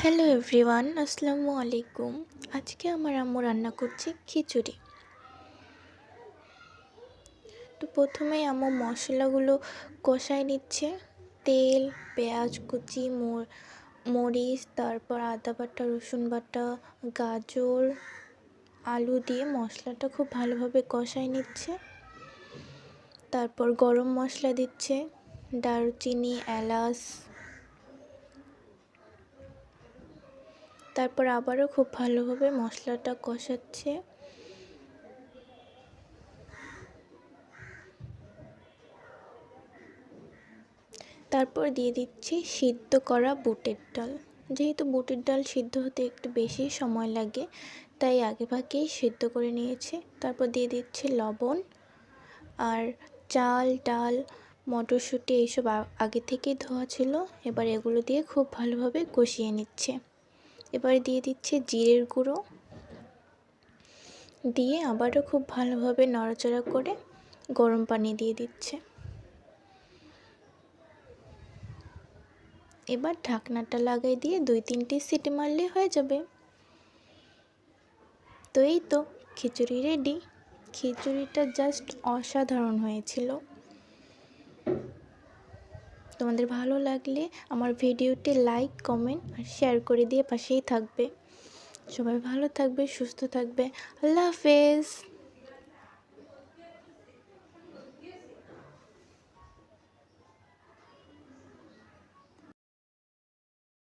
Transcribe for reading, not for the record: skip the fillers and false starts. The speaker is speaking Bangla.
হ্যালো এভরিওয়ান, আসসালামু আলাইকুম। আজকে আমার আম্মু রান্না করছে খিচুড়ি। তো প্রথমেই আম্মু মশলাগুলো কষায় নিচ্ছে। তেল, পেঁয়াজ কুচি, মরিচ, তারপর আদা বাটা, রসুন বাটা, গাজর, আলু দিয়ে মশলাটা খুব ভালোভাবে কষায় নিচ্ছে। তারপর গরম মশলা দিচ্ছে, দারুচিনি, এলাচ। তারপর আবারও খুব ভালোভাবে মশলাটা কষাচ্ছে। তারপর দিয়ে দিচ্ছি সিদ্ধ করা বুটের ডাল। যেহেতু বুটের ডাল সিদ্ধ হতে একটু বেশি সময় লাগে, তাই আগেভাগেই সিদ্ধ করে নিয়েছি। তারপর দিয়ে দিচ্ছি লবণ আর চাল, ডাল, মটরশুঁটি এইসব আগে থেকেই ধোয়া ছিল। এবার এগুলো দিয়ে খুব ভালোভাবে কষিয়ে নিচ্ছে। এবার দিয়ে দিচ্ছে জিরের গুঁড়ো, দিয়ে আবারও খুব ভালোভাবে নাড়াচাড়া করে গরম পানি দিয়ে দিচ্ছে। এবার ঢাকনাটা লাগাই দিয়ে 2-3টি সিটি মারলে হয়ে যাবে। তো এই তো খিচুড়ি রেডি। খিচুড়িটা জাস্ট অসাধারণ হয়েছিল। তোমাদের ভালো লাগলে আমার ভিডিওটি লাইক, কমেন্ট আর শেয়ার করে দিয়ে পাশেই থাকবে। সবাই ভালো থাকবে, সুস্থ থাকবে। আল্লাহ হাফেজ।